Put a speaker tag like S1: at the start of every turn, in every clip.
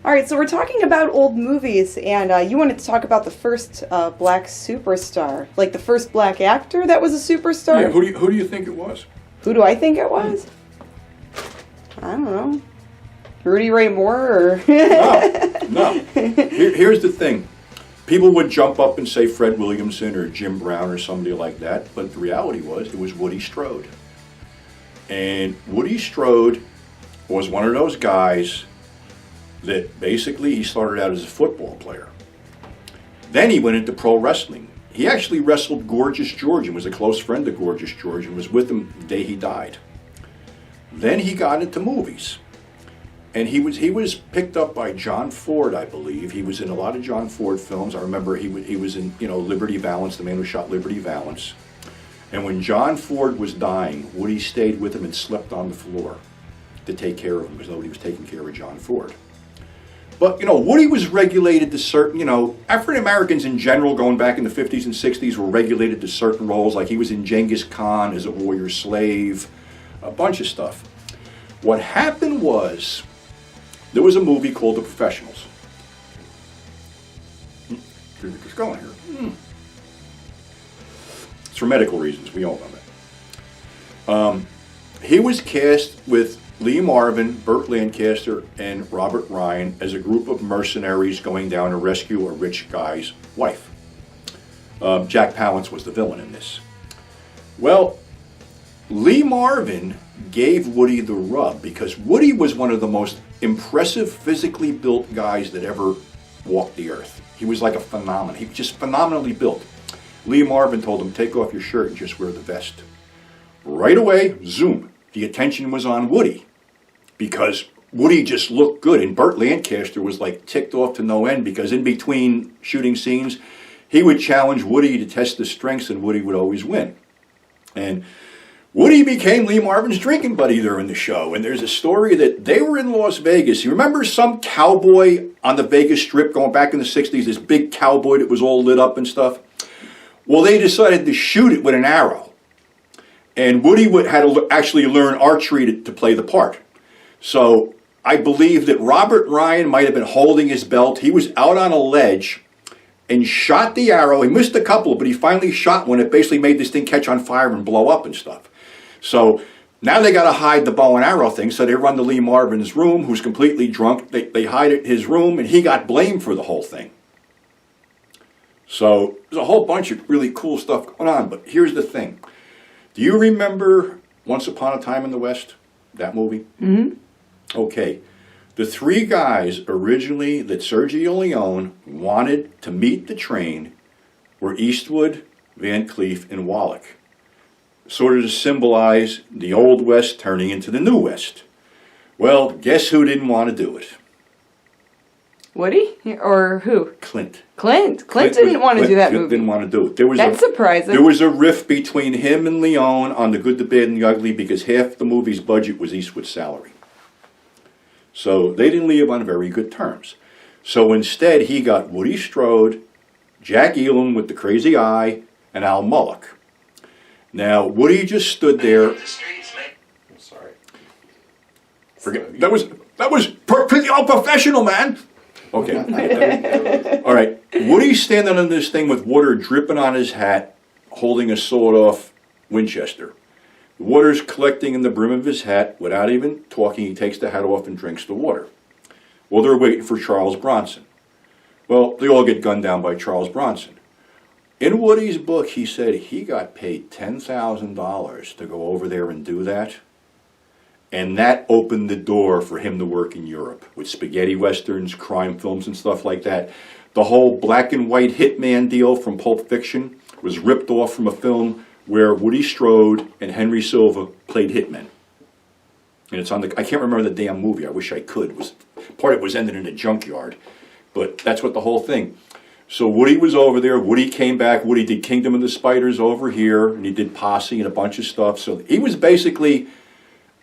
S1: All right, so we're talking about old movies, and you wanted to talk about the first black superstar, like the first black actor that was a superstar.
S2: Yeah, who do you think it was?
S1: Who do I think it was? I don't know. Rudy Ray Moore or...
S2: No. Here's the thing. People would jump up and say Fred Williamson or Jim Brown or somebody like that, but the reality was it was Woody Strode. And Woody Strode was one of those guys that basically he started out as a football player. Then he went into pro wrestling. He actually wrestled Gorgeous George and was a close friend of Gorgeous George and was with him the day he died. Then he got into movies. And he was picked up by John Ford, I believe. He was in a lot of John Ford films. I remember he was in, Liberty Valance, the man who shot Liberty Valance. And when John Ford was dying, Woody stayed with him and slept on the floor to take care of him because nobody was taking care of John Ford. But, Woody was regulated to certain, African Americans in general, going back in the 50s and 60s, were regulated to certain roles. Like he was in Genghis Khan as a warrior slave, a bunch of stuff. What happened was, there was a movie called The Professionals. It's going here. It's for medical reasons, we all know that. He was cast with Lee Marvin, Burt Lancaster, and Robert Ryan as a group of mercenaries going down to rescue a rich guy's wife. Jack Palance was the villain in this. Well, Lee Marvin gave Woody the rub because Woody was one of the most impressive, physically built guys that ever walked the earth. He was like a phenomenon. He was just phenomenally built. Lee Marvin told him, take off your shirt and just wear the vest. Right away, zoom, the attention was on Woody because Woody just looked good, and Burt Lancaster was like ticked off to no end because in between shooting scenes, he would challenge Woody to test his strengths and Woody would always win. And Woody became Lee Marvin's drinking buddy there in the show, and there's a story that they were in Las Vegas. You remember some cowboy on the Vegas Strip going back in the 60s, this big cowboy that was all lit up and stuff? Well, they decided to shoot it with an arrow, and Woody had to actually learn archery to play the part. So I believe that Robert Ryan might have been holding his belt. He was out on a ledge and shot the arrow. He missed a couple, but he finally shot one. It basically made this thing catch on fire and blow up and stuff. So now they got to hide the bow and arrow thing, so they run to Lee Marvin's room, who's completely drunk. They hide it in his room, and he got blamed for the whole thing. So there's a whole bunch of really cool stuff going on, but here's the thing. Do you remember Once Upon a Time in the West, that movie?
S1: Mm-hmm.
S2: Okay. The three guys originally that Sergio Leone wanted to meet the train were Eastwood, Van Cleef, and Wallach, sort of to symbolize the Old West turning into the New West. Well, guess who didn't want to do it?
S1: Woody? Or who?
S2: Clint.
S1: Clint didn't want to do that movie.
S2: Didn't want to do it.
S1: That's surprising.
S2: There was a rift between him and Leone on The Good, the Bad, and the Ugly because half the movie's budget was Eastwood's salary. So they didn't leave on very good terms. So instead, he got Woody Strode, Jack Elam with the crazy eye, and Al Mullock. Now, Woody just stood there.
S3: I'm sorry.
S2: Forget, that was pretty unprofessional, man. Okay. All right. Woody's standing on this thing with water dripping on his hat, holding a sawed-off Winchester. The water's collecting in the brim of his hat. Without even talking, he takes the hat off and drinks the water. Well, they're waiting for Charles Bronson. Well, they all get gunned down by Charles Bronson. In Woody's book, he said he got paid $10,000 to go over there and do that. And that opened the door for him to work in Europe with spaghetti westerns, crime films, and stuff like that. The whole black and white hitman deal from Pulp Fiction was ripped off from a film where Woody Strode and Henry Silva played hitmen. And it's on I can't remember the damn movie. I wish I could. Part of it was ended in a junkyard. But that's what the whole thing. So Woody was over there. Woody came back. Woody did Kingdom of the Spiders over here. And he did Posse and a bunch of stuff. So he was basically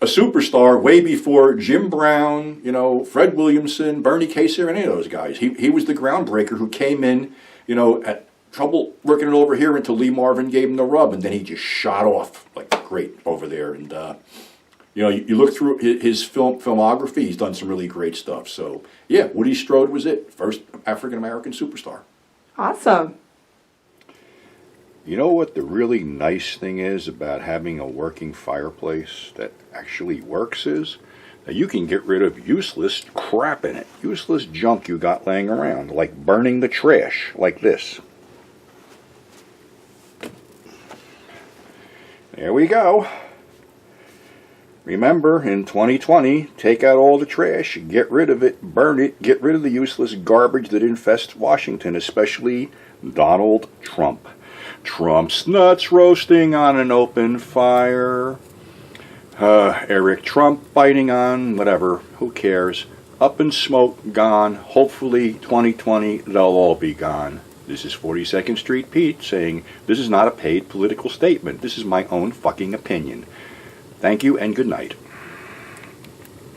S2: a superstar way before Jim Brown, Fred Williamson, Bernie Kaser, any of those guys. He was the groundbreaker who came in, had trouble working it over here until Lee Marvin gave him the rub. And then he just shot off like great over there. And You know, you look through his filmography, he's done some really great stuff. So, yeah, Woody Strode was it. First African-American superstar.
S1: Awesome.
S4: You know what the really nice thing is about having a working fireplace that actually works is that you can get rid of useless crap in it. Useless junk you got laying around, like burning the trash, like this. There we go. Remember, in 2020, take out all the trash, get rid of it, burn it, get rid of the useless garbage that infests Washington, especially Donald Trump. Trump's nuts roasting on an open fire. Eric Trump biting on, whatever, who cares. Up in smoke, gone. Hopefully, 2020, they'll all be gone. This is 42nd Street Pete saying, this is not a paid political statement. This is my own fucking opinion. Thank you and good night.